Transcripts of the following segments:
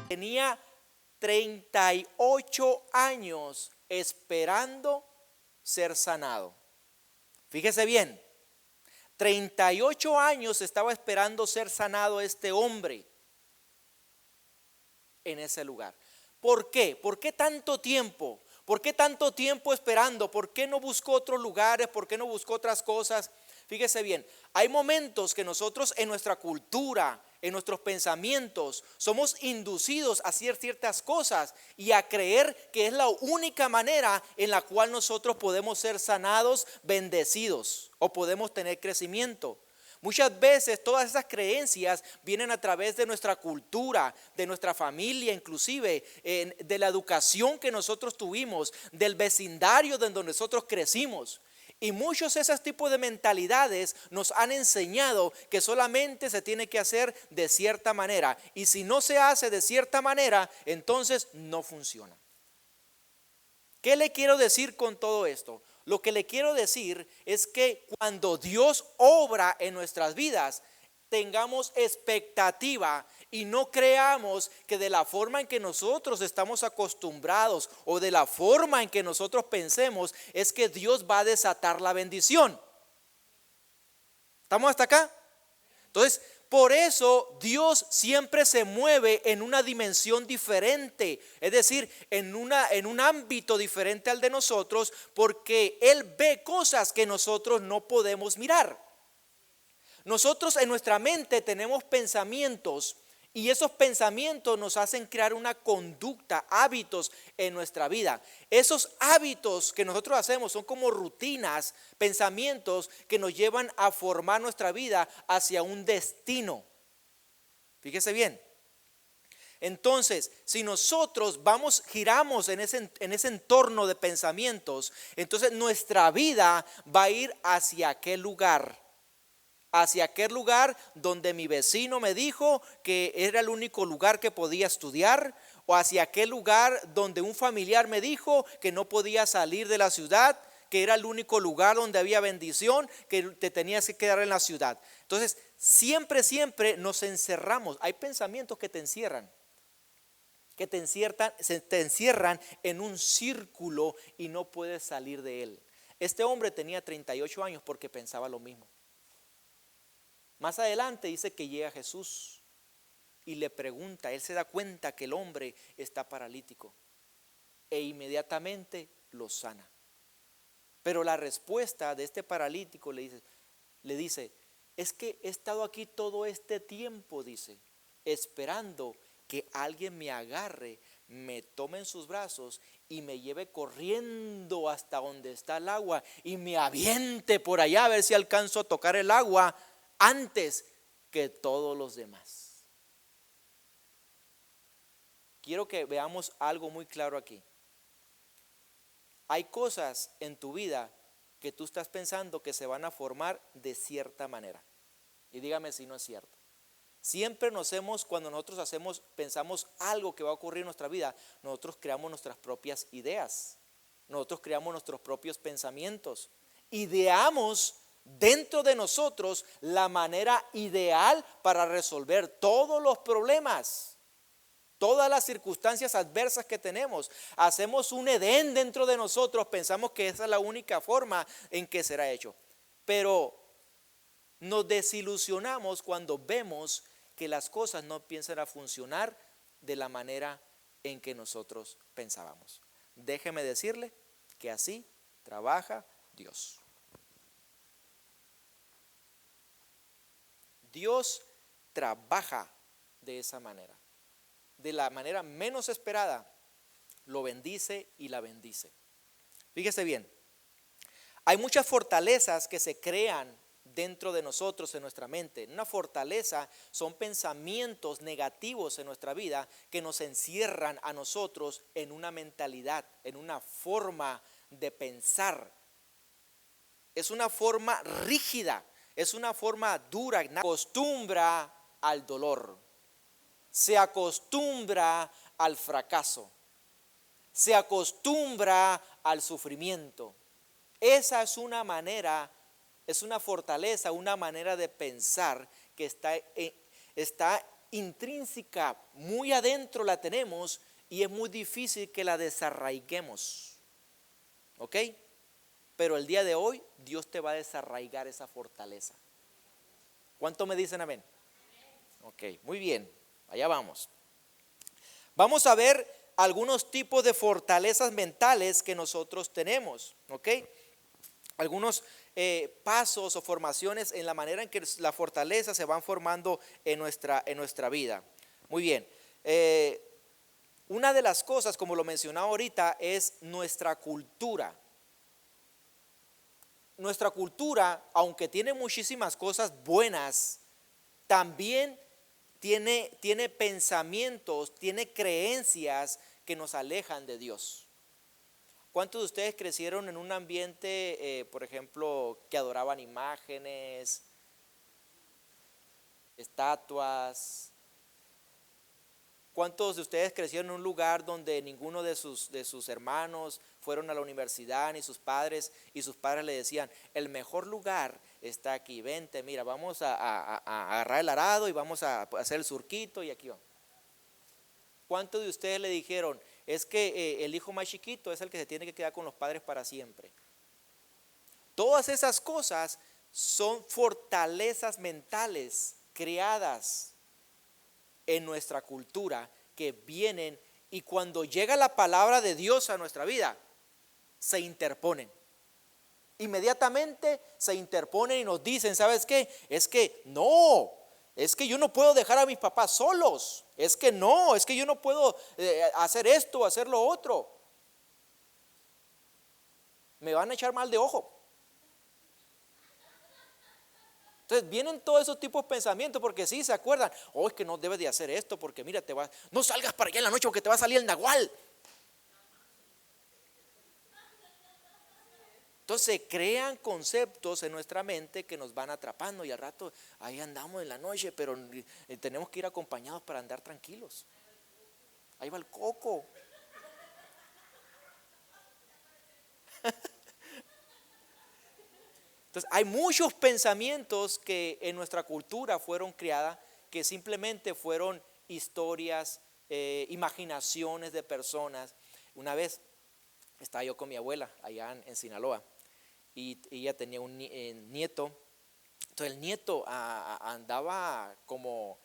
tenía 38 años esperando ser sanado. Fíjese bien, 38 años estaba esperando ser sanado este hombre en ese lugar. ¿Por qué? ¿Por qué tanto tiempo? ¿Por qué tanto tiempo esperando? ¿Por qué no buscó otros lugares? ¿Por qué no buscó otras cosas? Fíjese bien, hay momentos que nosotros en nuestra cultura, en nuestros pensamientos, somos inducidos a hacer ciertas cosas y a creer que es la única manera en la cual nosotros podemos ser sanados, bendecidos o podemos tener crecimiento. Muchas veces todas esas creencias vienen a través de nuestra cultura, de nuestra familia, inclusive de la educación que nosotros tuvimos, del vecindario donde nosotros crecimos. Y muchos de esos tipos de mentalidades nos han enseñado que solamente se tiene que hacer de cierta manera. Y si no se hace de cierta manera, entonces no funciona. ¿Qué le quiero decir con todo esto? Lo que le quiero decir es que cuando Dios obra en nuestras vidas, tengamos expectativa y no creamos que de la forma en que nosotros estamos acostumbrados o de la forma en que nosotros pensemos es que Dios va a desatar la bendición. ¿Estamos hasta acá? Entonces, por eso Dios siempre se mueve en una dimensión diferente, es decir, en un ámbito diferente al de nosotros, porque Él ve cosas que nosotros no podemos mirar. Nosotros en nuestra mente tenemos pensamientos y esos pensamientos nos hacen crear una conducta, hábitos en nuestra vida. Esos hábitos que nosotros hacemos son como rutinas, pensamientos que nos llevan a formar nuestra vida hacia un destino. Fíjese bien. Entonces, si nosotros giramos en ese entorno de pensamientos, entonces nuestra vida va a ir hacia aquel lugar. Hacia aquel lugar donde mi vecino me dijo que era el único lugar que podía estudiar, o hacia aquel lugar donde un familiar me dijo que no podía salir de la ciudad, que era el único lugar donde había bendición, que te tenías que quedar en la ciudad. Entonces, siempre nos encerramos. Hay pensamientos que te encierran, te encierran en un círculo y no puedes salir de él. Este hombre tenía 38 años porque pensaba lo mismo. Más adelante dice que llega Jesús y le pregunta, él se da cuenta que el hombre está paralítico e inmediatamente lo sana. Pero la respuesta de este paralítico le dice, es que he estado aquí todo este tiempo, dice, esperando que alguien me agarre, me tome en sus brazos y me lleve corriendo hasta donde está el agua y me aviente por allá a ver si alcanzo a tocar el agua antes que todos los demás. Quiero que veamos algo muy claro aquí. Hay cosas en tu vida que tú estás pensando que se van a formar de cierta manera. Y dígame si no es cierto. Siempre cuando nosotros pensamos algo que va a ocurrir en nuestra vida, nosotros creamos nuestras propias ideas. Nosotros creamos nuestros propios pensamientos. Ideamos dentro de nosotros la manera ideal para resolver todos los problemas, todas las circunstancias adversas que tenemos. Hacemos un Edén dentro de nosotros, pensamos que esa es la única forma en que será hecho. Pero nos desilusionamos cuando vemos que las cosas no empiezan a funcionar de la manera en que nosotros pensábamos. Déjeme decirle que así trabaja Dios. Dios trabaja de esa manera. De la manera menos esperada, lo bendice y la bendice. Fíjese bien, hay muchas fortalezas que se crean dentro de nosotros, en nuestra mente. Una fortaleza son pensamientos negativos en nuestra vida que nos encierran a nosotros en una mentalidad, en una forma de pensar. Es una forma rígida, es una forma dura, se acostumbra al dolor, se acostumbra al fracaso, se acostumbra al sufrimiento. Esa es una manera, es una fortaleza, una manera de pensar que está intrínseca, muy adentro la tenemos y es muy difícil que la desarraiguemos. ¿Ok? Pero el día de hoy Dios te va a desarraigar esa fortaleza. ¿Cuánto me dicen amén? Ok, muy bien, allá vamos. Vamos a ver algunos tipos de fortalezas mentales que nosotros tenemos. ¿Ok? Algunos pasos o formaciones en la manera en que las fortalezas se van formando en nuestra vida. Muy bien. Una de las cosas, como lo mencionaba ahorita, es nuestra cultura. Nuestra cultura, aunque tiene muchísimas cosas buenas, también tiene pensamientos, tiene creencias que nos alejan de Dios. ¿Cuántos de ustedes crecieron en un ambiente, por ejemplo, que adoraban imágenes, estatuas? ¿Cuántos de ustedes crecieron en un lugar donde ninguno de sus hermanos fueron a la universidad, ni sus padres, y sus padres le decían, el mejor lugar está aquí, vente, mira, vamos a agarrar el arado y vamos a hacer el surquito y aquí vamos? ¿Cuántos de ustedes le dijeron, es que el hijo más chiquito es el que se tiene que quedar con los padres para siempre? Todas esas cosas son fortalezas mentales creadas en nuestra cultura que vienen, y cuando llega la palabra de Dios a nuestra vida, se interponen. Inmediatamente se interponen y nos dicen, ¿sabes qué? Es que no, es que yo no puedo dejar a mis papás solos. Es que no, es que yo no puedo hacer esto, hacer lo otro. Me van a echar mal de ojo. Entonces vienen todos esos tipos de pensamientos, porque sí, se acuerdan, es que no debes de hacer esto, porque mira, no salgas para allá en la noche porque te va a salir el nahual. Entonces se crean conceptos en nuestra mente que nos van atrapando, y al rato ahí andamos en la noche, pero tenemos que ir acompañados para andar tranquilos. Ahí va el coco. Entonces hay muchos pensamientos que en nuestra cultura fueron creadas, que simplemente fueron historias, imaginaciones de personas. Una vez estaba yo con mi abuela allá en Sinaloa, y ella tenía un nieto. Entonces el nieto andaba como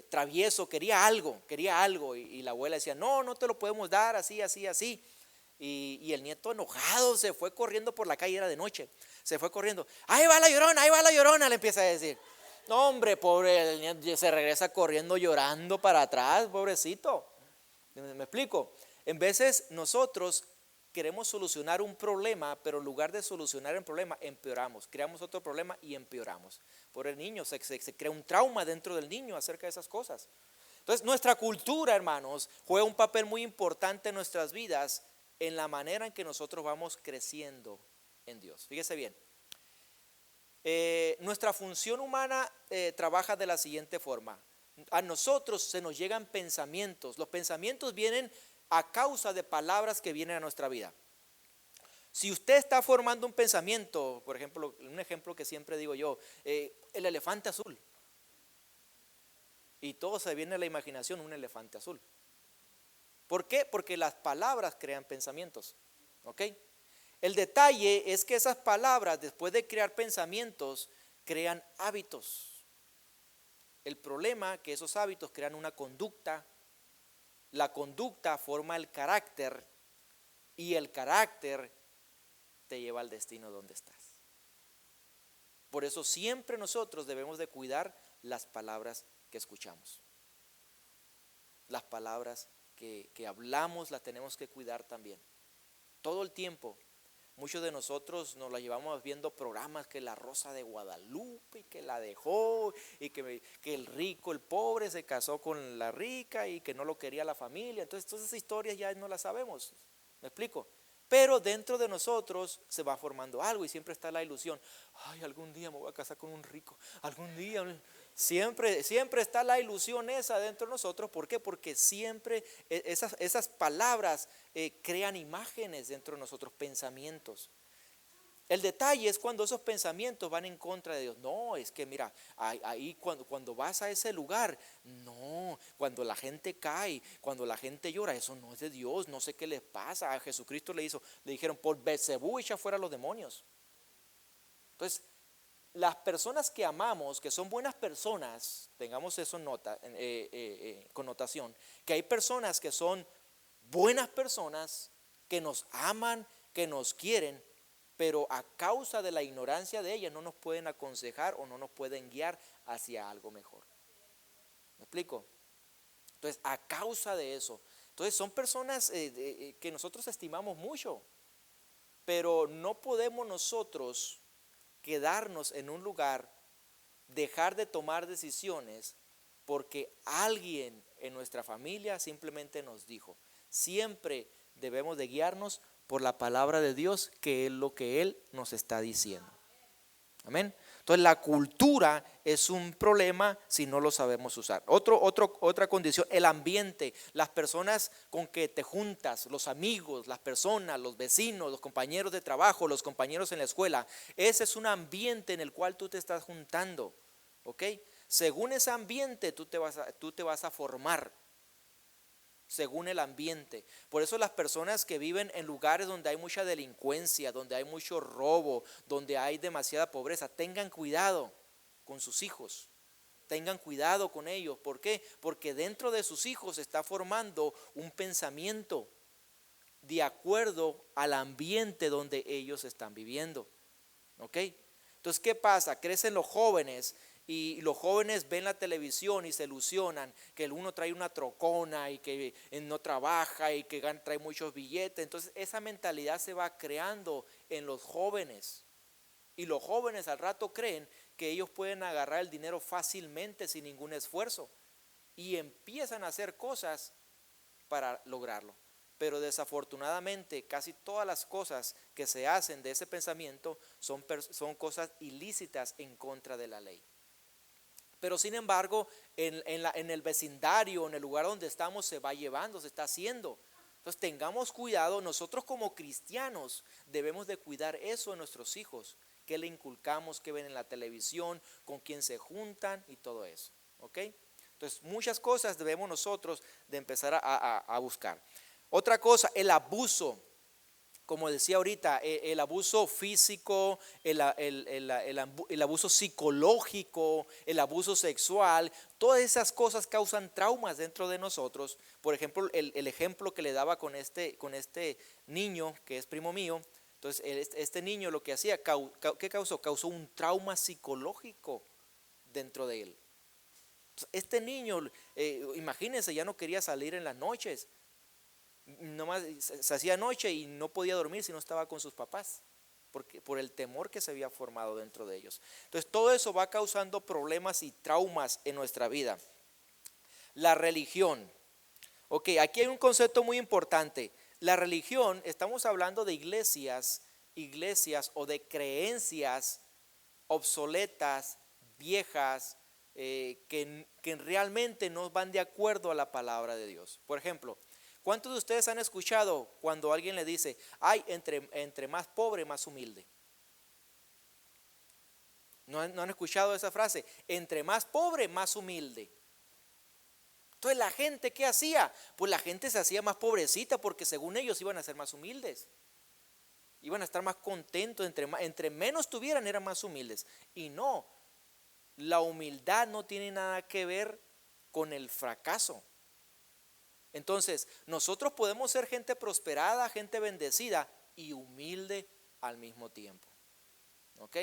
travieso, quería algo, y la abuela decía, no te lo podemos dar, así, así, así. Y el nieto enojado se fue corriendo por la calle, era de noche, se fue corriendo, ahí va la llorona, le empieza a decir. No, hombre, pobre, el nieto se regresa corriendo llorando para atrás, pobrecito. ¿Me explico? En veces nosotros queremos solucionar un problema, pero en lugar de solucionar el problema, empeoramos. Creamos otro problema y empeoramos. Por el niño se crea un trauma dentro del niño acerca de esas cosas. Entonces, nuestra cultura, hermanos, juega un papel muy importante en nuestras vidas, en la manera en que nosotros vamos creciendo en Dios. Fíjese bien. Nuestra función humana trabaja de la siguiente forma. A nosotros se nos llegan pensamientos. Los pensamientos vienen a causa de palabras que vienen a nuestra vida. Si usted está formando un pensamiento, por ejemplo, un ejemplo que siempre digo yo, el elefante azul. Y todo se viene a la imaginación, un elefante azul. ¿Por qué? Porque las palabras crean pensamientos. ¿Ok? El detalle es que esas palabras, después de crear pensamientos, crean hábitos. El problema es que esos hábitos crean una conducta. La conducta forma el carácter, y el carácter te lleva al destino donde estás. Por eso siempre nosotros debemos de cuidar las palabras que escuchamos. Las palabras que hablamos las tenemos que cuidar también. Todo el tiempo. Muchos de nosotros nos la llevamos viendo programas, que la Rosa de Guadalupe, y que la dejó, y que el rico, el pobre se casó con la rica, y que no lo quería la familia. Entonces todas esas historias ya no las sabemos. ¿Me explico? Pero dentro de nosotros se va formando algo, y siempre está la ilusión. Ay, algún día me voy a casar con un rico. Algún día. Siempre está la ilusión esa dentro de nosotros. ¿Por qué? Porque siempre esas palabras crean imágenes dentro de nosotros, pensamientos. El detalle es cuando esos pensamientos van en contra de Dios. No, es que mira, ahí cuando vas a ese lugar, no, cuando la gente cae, cuando la gente llora, eso no es de Dios, no sé qué les pasa. A Jesucristo le dijeron, por Beelzebú echa fuera a los demonios. Entonces, las personas que amamos, que son buenas personas, tengamos eso en connotación, que hay personas que son buenas personas, que nos aman, que nos quieren, pero a causa de la ignorancia de ellas no nos pueden aconsejar o no nos pueden guiar hacia algo mejor. ¿Me explico? Entonces, a causa de eso, entonces son personas que nosotros estimamos mucho, pero no podemos nosotros quedarnos en un lugar, dejar de tomar decisiones porque alguien en nuestra familia simplemente nos dijo. Siempre debemos de guiarnos por la palabra de Dios, que es lo que Él nos está diciendo. Amén. Entonces la cultura es un problema si no lo sabemos usar. Otra condición, el ambiente, las personas con que te juntas, los amigos, las personas, los vecinos, los compañeros de trabajo, los compañeros en la escuela. Ese es un ambiente en el cual tú te estás juntando, ¿ok? Según ese ambiente tú te vas a formar. Según el ambiente. Por eso las personas que viven en lugares donde hay mucha delincuencia, donde hay mucho robo, donde hay demasiada pobreza, tengan cuidado con sus hijos, tengan cuidado con ellos. ¿Por qué? Porque dentro de sus hijos se está formando un pensamiento de acuerdo al ambiente donde ellos están viviendo. ¿Ok? Entonces, ¿qué pasa? Crecen los jóvenes y los jóvenes ven la televisión y se ilusionan que el uno trae una trocona y que no trabaja y que trae muchos billetes. Entonces esa mentalidad se va creando en los jóvenes y los jóvenes al rato creen que ellos pueden agarrar el dinero fácilmente sin ningún esfuerzo y empiezan a hacer cosas para lograrlo. Pero desafortunadamente casi todas las cosas que se hacen de ese pensamiento son cosas ilícitas en contra de la ley. Pero sin embargo, en el vecindario, en el lugar donde estamos, se va llevando, se está haciendo. Entonces tengamos cuidado, nosotros como cristianos debemos de cuidar eso en nuestros hijos. Qué le inculcamos, qué ven en la televisión, con quién se juntan y todo eso. ¿Ok? Entonces muchas cosas debemos nosotros de empezar a buscar. Otra cosa, el abuso. Como decía ahorita, el abuso físico, el abuso psicológico, el abuso sexual, todas esas cosas causan traumas dentro de nosotros. Por ejemplo, el ejemplo que le daba con este niño, que es primo mío. Entonces, este niño lo que hacía, ¿qué causó? Causó un trauma psicológico dentro de él. Este niño, imagínense, ya no quería salir en las noches. Nomás se hacía noche y no podía dormir si no estaba con sus papás, por el temor que se había formado dentro de ellos. Entonces todo eso va causando problemas y traumas en nuestra vida. La religión. Ok, aquí hay un concepto muy importante. La religión, estamos hablando de iglesias o de creencias obsoletas, viejas, que realmente no van de acuerdo a la palabra de Dios. Por ejemplo, ¿cuántos de ustedes han escuchado cuando alguien le dice, ay, entre más pobre, más humilde? ¿No han escuchado esa frase? Entre más pobre, más humilde. Entonces la gente, ¿qué hacía? Pues la gente se hacía más pobrecita porque según ellos iban a ser más humildes. Iban a estar más contentos, entre menos tuvieran eran más humildes. Y no, la humildad no tiene nada que ver con el fracaso. Entonces, nosotros podemos ser gente prosperada, gente bendecida y humilde al mismo tiempo. ¿Ok?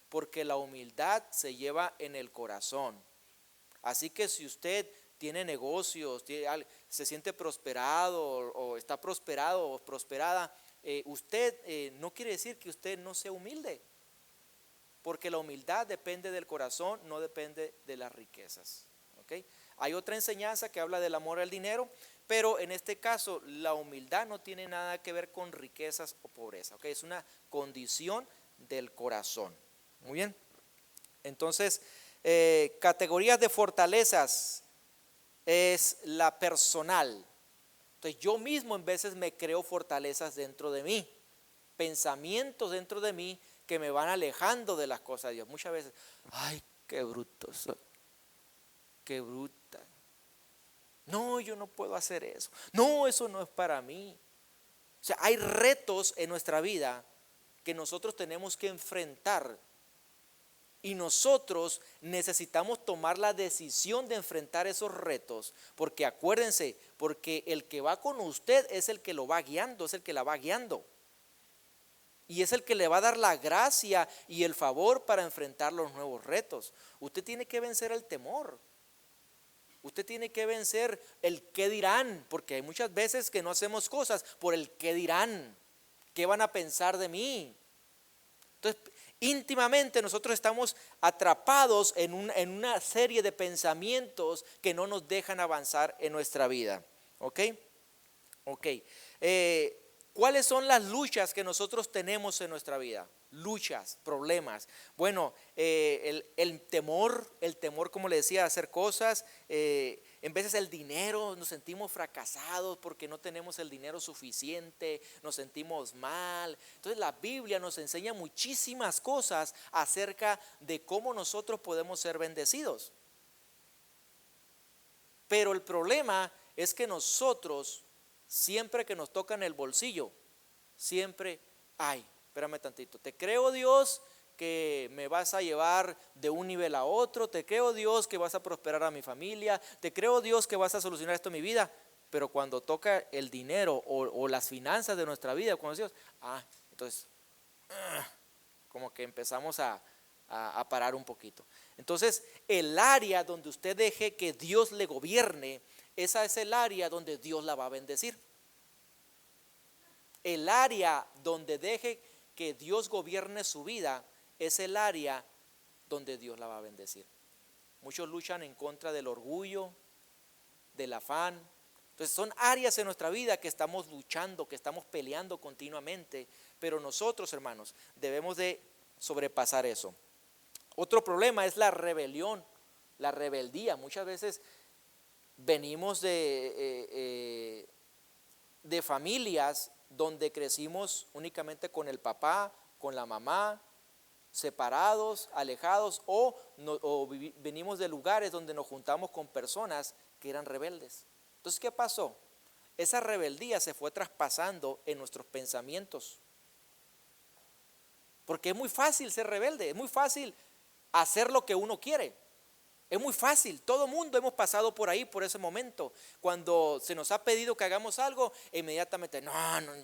Porque la humildad se lleva en el corazón. Así que si usted tiene negocios, se siente prosperado o está prosperado o prosperada, usted no quiere decir que usted no sea humilde. Porque la humildad depende del corazón, no depende de las riquezas. ¿Ok? Hay otra enseñanza que habla del amor al dinero, pero en este caso la humildad no tiene nada que ver con riquezas o pobreza. ¿Ok? Es una condición del corazón. Muy bien. Entonces, categorías de fortalezas es la personal. Entonces yo mismo en veces me creo fortalezas dentro de mí, pensamientos dentro de mí que me van alejando de las cosas de Dios. Muchas veces, ay, qué bruto soy, qué bruta. No, yo no puedo hacer eso. No, eso no es para mí. O sea, hay retos en nuestra vida que nosotros tenemos que enfrentar. Y nosotros necesitamos tomar la decisión de enfrentar esos retos, porque acuérdense, porque el que va con usted es el que lo va guiando, es el que la va guiando. Y es el que le va a dar la gracia y el favor para enfrentar los nuevos retos. Usted tiene que vencer el temor. Usted tiene que vencer el qué dirán, porque hay muchas veces que no hacemos cosas por el qué dirán, qué van a pensar de mí. Entonces, íntimamente nosotros estamos atrapados en una serie de pensamientos que no nos dejan avanzar en nuestra vida. ¿Ok? Ok. ¿Cuáles son las luchas que nosotros tenemos en nuestra vida? Luchas, problemas. Bueno, el temor, como le decía, a hacer cosas. En veces el dinero, nos sentimos fracasados porque no tenemos el dinero suficiente, nos sentimos mal. Entonces la Biblia nos enseña muchísimas cosas acerca de cómo nosotros podemos ser bendecidos. Pero el problema es que nosotros, siempre que nos toca en el bolsillo, siempre, ay, espérame tantito, te creo Dios que me vas a llevar de un nivel a otro, te creo Dios que vas a prosperar a mi familia, te creo Dios que vas a solucionar esto en mi vida, pero cuando toca el dinero o las finanzas de nuestra vida, cuando decimos, entonces, como que empezamos a parar un poquito. Entonces, el área donde usted deje que Dios le gobierne, esa es el área donde Dios la va a bendecir. El área donde deje que Dios gobierne su vida es el área donde Dios la va a bendecir. Muchos luchan en contra del orgullo, del afán. Entonces son áreas en nuestra vida que estamos luchando, que estamos peleando continuamente, pero nosotros, hermanos, debemos de sobrepasar eso. Otro problema es la rebelión, la rebeldía. Muchas veces venimos de familias donde crecimos únicamente con el papá, con la mamá, separados, alejados, venimos de lugares donde nos juntamos con personas que eran rebeldes. Entonces, ¿qué pasó? Esa rebeldía se fue traspasando en nuestros pensamientos. Porque es muy fácil ser rebelde, es muy fácil hacer lo que uno quiere. Es muy fácil, todo mundo hemos pasado por ahí, por ese momento. Cuando se nos ha pedido que hagamos algo, inmediatamente, no,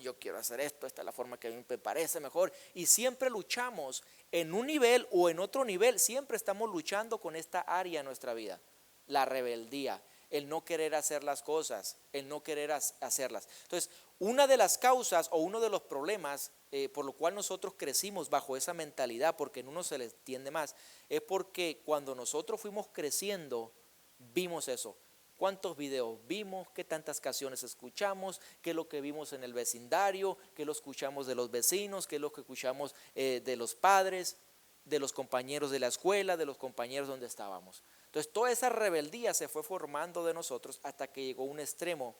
yo quiero hacer esto, esta es la forma que a mí me parece mejor. Y siempre luchamos en un nivel o en otro nivel, siempre estamos luchando con esta área en nuestra vida. La rebeldía, el no querer hacer las cosas, el no querer hacerlas. Entonces, una de las causas o uno de los problemas por lo cual nosotros crecimos bajo esa mentalidad, porque en uno se les tiende más, es porque cuando nosotros fuimos creciendo, vimos eso. ¿Cuántos videos vimos? ¿Qué tantas canciones escuchamos? ¿Qué es lo que vimos en el vecindario? ¿Qué lo escuchamos de los vecinos? ¿Qué es lo que escuchamos de los padres, de los compañeros de la escuela, de los compañeros donde estábamos? Entonces toda esa rebeldía se fue formando de nosotros hasta que llegó un extremo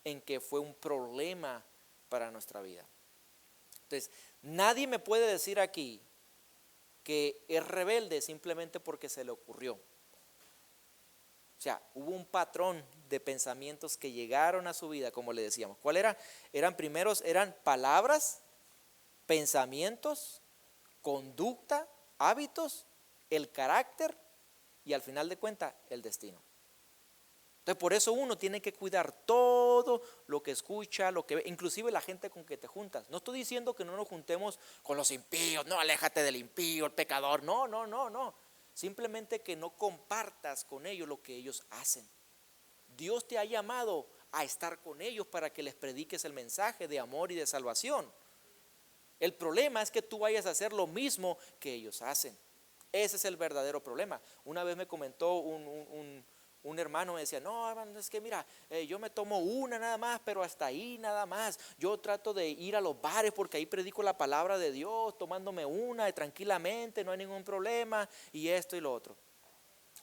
en que fue un problema para nuestra vida. Entonces, nadie me puede decir aquí que es rebelde simplemente porque se le ocurrió. O sea, hubo un patrón de pensamientos que llegaron a su vida, como le decíamos. ¿Cuál era? Eran palabras, pensamientos, conducta, hábitos, el carácter y al final de cuentas el destino. Entonces por eso uno tiene que cuidar todo lo que escucha, lo que ve, inclusive la gente con que te juntas. No estoy diciendo que no nos juntemos con los impíos, no, aléjate del impío, el pecador, no. Simplemente que no compartas con ellos lo que ellos hacen. Dios te ha llamado a estar con ellos para que les prediques el mensaje de amor y de salvación. El problema es que tú vayas a hacer lo mismo que ellos hacen. Ese es el verdadero problema. Una vez me comentó un hermano, me decía, no, hermano, es que mira, yo me tomo una nada más, pero hasta ahí nada más. Yo trato de ir a los bares porque ahí predico la palabra de Dios, tomándome una tranquilamente, no hay ningún problema, y esto y lo otro.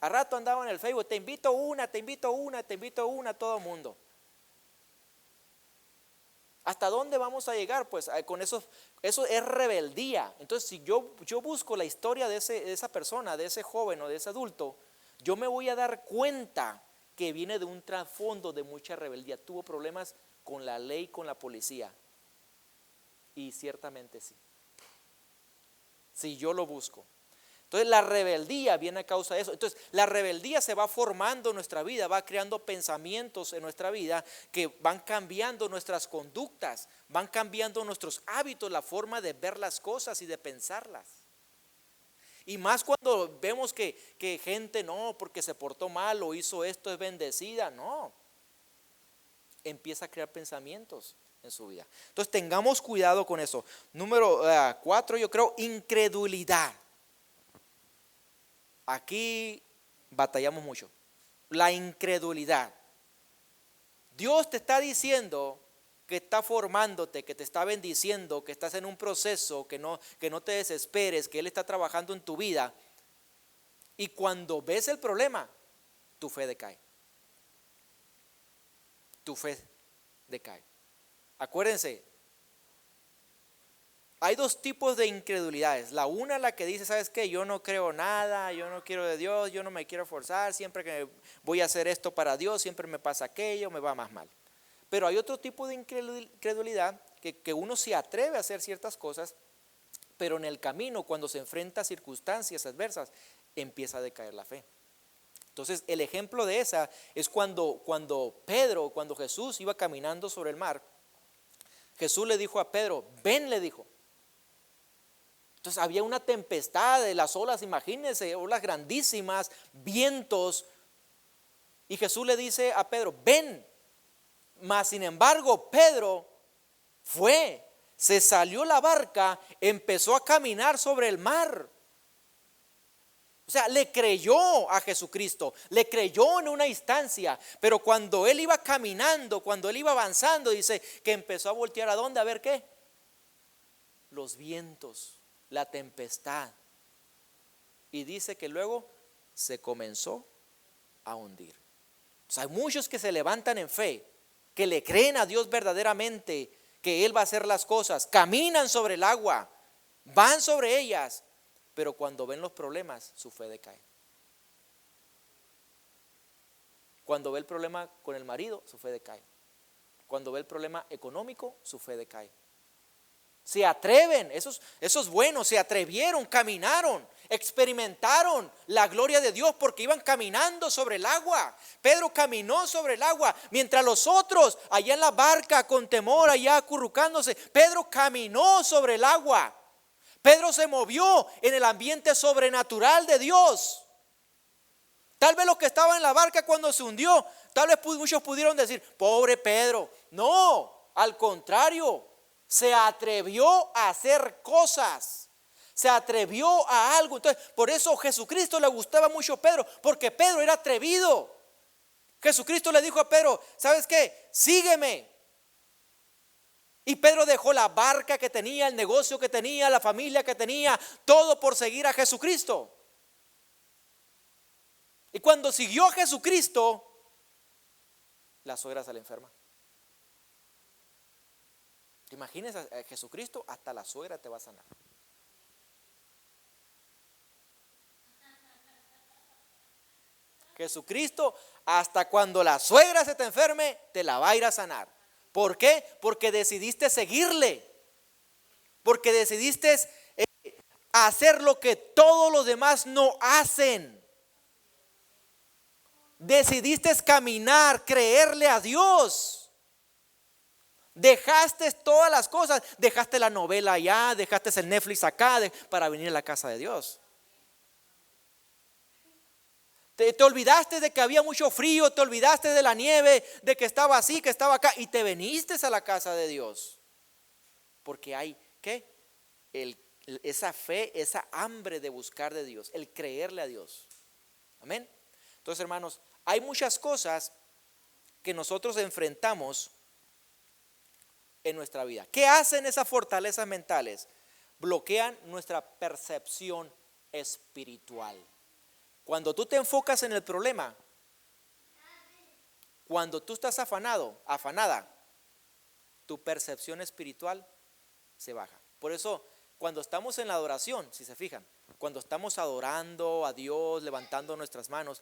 A rato andaba en el Facebook, te invito una, todo el mundo. ¿Hasta dónde vamos a llegar? Pues con eso es rebeldía. Entonces, si yo busco la historia de esa persona, de ese joven o de ese adulto, yo me voy a dar cuenta que viene de un trasfondo de mucha rebeldía. Tuvo problemas con la ley, con la policía. Y ciertamente sí. Si yo lo busco. Entonces la rebeldía viene a causa de eso. Entonces la rebeldía se va formando en nuestra vida, va creando pensamientos en nuestra vida que van cambiando nuestras conductas, van cambiando nuestros hábitos, la forma de ver las cosas y de pensarlas. Y más cuando vemos que gente no, porque se portó mal o hizo esto es bendecida, no. Empieza a crear pensamientos en su vida. Entonces tengamos cuidado con eso. Número 4, yo creo, incredulidad. Aquí batallamos mucho. La incredulidad. Dios te está diciendo que está formándote, que te está bendiciendo, que estás en un proceso, que no te desesperes, que Él está trabajando en tu vida. Y cuando ves el problema, tu fe decae. Tu fe decae. Acuérdense, hay dos tipos de incredulidades. La una, la que dice, ¿sabes qué? Yo no creo nada, yo no quiero de Dios, yo no me quiero forzar, siempre que voy a hacer esto para Dios, siempre me pasa aquello, me va más mal. Pero hay otro tipo de incredulidad que uno se atreve a hacer ciertas cosas, pero en el camino, cuando se enfrenta a circunstancias adversas, empieza a decaer la fe. Entonces, el ejemplo de esa es cuando Jesús iba caminando sobre el mar, Jesús le dijo a Pedro, ven, le dijo. Entonces había una tempestad de las olas, imagínense, olas grandísimas, vientos. Y Jesús le dice a Pedro, ven. Mas sin embargo, Pedro fue, se salió la barca, empezó a caminar sobre el mar. O sea, le creyó a Jesucristo, le creyó en una instancia, pero cuando él iba caminando, cuando él iba avanzando, dice que empezó a voltear ¿a dónde? A ver qué. Los vientos, la tempestad. Y dice que luego se comenzó a hundir. O sea, hay muchos que se levantan en fe, que le creen a Dios verdaderamente, que Él va a hacer las cosas, caminan sobre el agua, van sobre ellas, pero cuando ven los problemas, su fe decae. Cuando ve el problema con el marido, su fe decae. Cuando ve el problema económico, su fe decae. Se atreven, eso es bueno, se atrevieron, caminaron, experimentaron la gloria de Dios porque iban caminando sobre el agua. Pedro caminó sobre el agua, mientras los otros allá en la barca con temor, allá acurrucándose, Pedro caminó sobre el agua. Pedro se movió en el ambiente sobrenatural de Dios. Tal vez los que estaban en la barca cuando se hundió, tal vez muchos pudieron decir, pobre Pedro. No, al contrario, se atrevió a hacer cosas. Se atrevió a algo. Entonces, por eso Jesucristo le gustaba mucho a Pedro, porque Pedro era atrevido. Jesucristo le dijo a Pedro, ¿sabes qué? Sígueme. Y Pedro dejó la barca que tenía, el negocio que tenía, la familia que tenía, todo por seguir a Jesucristo. Y cuando siguió a Jesucristo, la suegra se le enferma. ¿Te imaginas a Jesucristo? Hasta la suegra te va a sanar. Jesucristo, hasta cuando la suegra se te enferme, te la va a ir a sanar. ¿Por qué? Porque decidiste seguirle. Porque decidiste hacer lo que todos los demás no hacen. Decidiste caminar, creerle a Dios. Dejaste todas las cosas. Dejaste la novela allá, dejaste el Netflix acá para venir a la casa de Dios. Te olvidaste de que había mucho frío, te olvidaste de la nieve, de que estaba así, que estaba acá, y te viniste a la casa de Dios. Porque hay, ¿qué? Esa fe, esa hambre de buscar de Dios, el creerle a Dios. Amén. Entonces, hermanos, hay muchas cosas que nosotros enfrentamos en nuestra vida. ¿Qué hacen esas fortalezas mentales? Bloquean nuestra percepción espiritual. Cuando tú te enfocas en el problema, cuando tú estás afanada, tu percepción espiritual se baja. Por eso, cuando estamos en la adoración, si se fijan, cuando estamos adorando a Dios, levantando nuestras manos,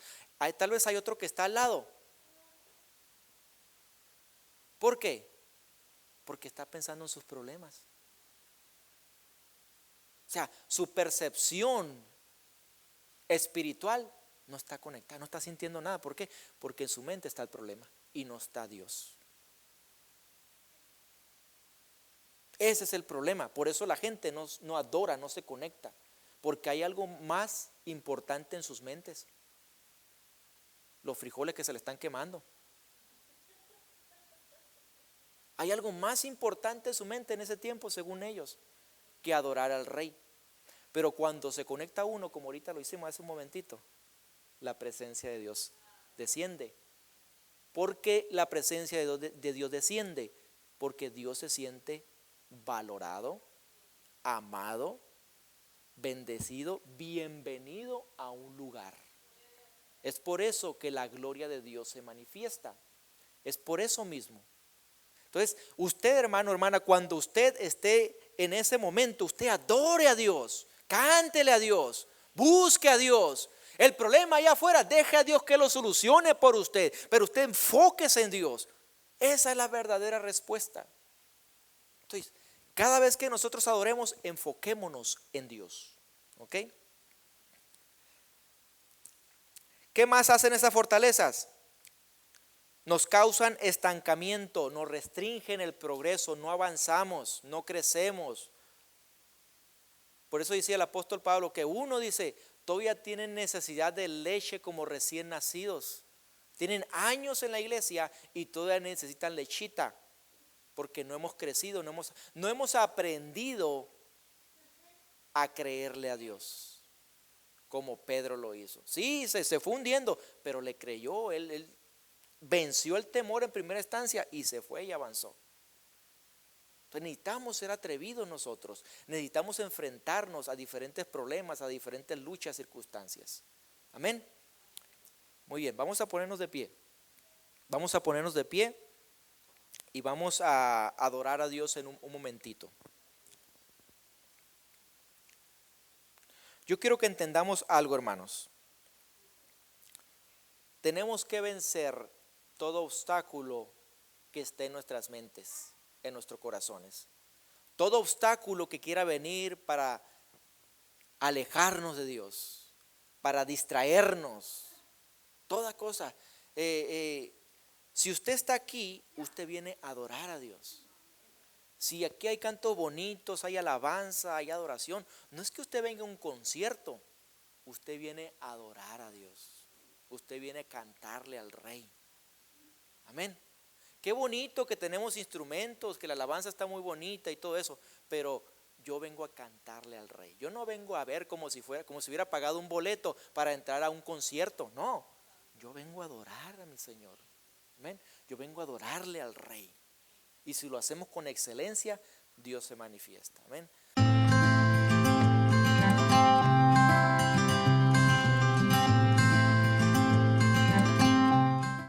tal vez hay otro que está al lado. ¿Por qué? Porque está pensando en sus problemas. O sea, su percepción espiritual no está conectada, no está sintiendo nada. ¿Por qué? Porque en su mente está el problema y no está Dios. Ese es el problema. Por eso la gente no adora, no se conecta, porque hay algo más importante en sus mentes. Los frijoles que se le están quemando. Hay algo más importante en su mente en ese tiempo, según ellos, que adorar al Rey. Pero cuando se conecta uno, como ahorita lo hicimos hace un momentito, la presencia de Dios desciende. ¿Por qué la presencia de Dios desciende? Porque Dios se siente valorado, amado, bendecido, bienvenido a un lugar. Es por eso que la gloria de Dios se manifiesta. Es por eso mismo. Entonces, usted, hermano, hermana, cuando usted esté en ese momento, usted adore a Dios, cántele a Dios, busque a Dios. El problema allá afuera, deje a Dios que lo solucione por usted, pero usted enfóquese en Dios. Esa es la verdadera respuesta. Entonces, cada vez que nosotros adoremos, enfoquémonos en Dios. ¿Ok? ¿Qué más hacen esas fortalezas? Nos causan estancamiento, nos restringen el progreso, no avanzamos, no crecemos. Por eso decía el apóstol Pablo que uno dice, todavía tienen necesidad de leche como recién nacidos. Tienen años en la iglesia y todavía necesitan lechita, porque no hemos crecido, no hemos aprendido a creerle a Dios, como Pedro lo hizo. Sí, se fue hundiendo, pero le creyó, él venció el temor en primera instancia y se fue y avanzó. Entonces necesitamos ser atrevidos nosotros, necesitamos enfrentarnos a diferentes problemas, a diferentes luchas, circunstancias. Amén. Muy bien, vamos a ponernos de pie. Vamos a ponernos de pie y vamos a adorar a Dios en un momentito. Yo quiero que entendamos algo, hermanos. Tenemos que vencer todo obstáculo que esté en nuestras mentes, en nuestros corazones. Todo obstáculo que quiera venir para alejarnos de Dios, para distraernos, toda cosa. Si usted está aquí, usted viene a adorar a Dios. Si aquí hay cantos bonitos, hay alabanza, hay adoración, no es que usted venga a un concierto, usted viene a adorar a Dios. Usted viene a cantarle al Rey. Amén. Qué bonito que tenemos instrumentos, que la alabanza está muy bonita y todo eso, pero yo vengo a cantarle al Rey. Yo no vengo a ver como si hubiera pagado un boleto para entrar a un concierto. No, yo vengo a adorar a mi Señor. Amén. Yo vengo a adorarle al Rey. Y si lo hacemos con excelencia, Dios se manifiesta. Amén.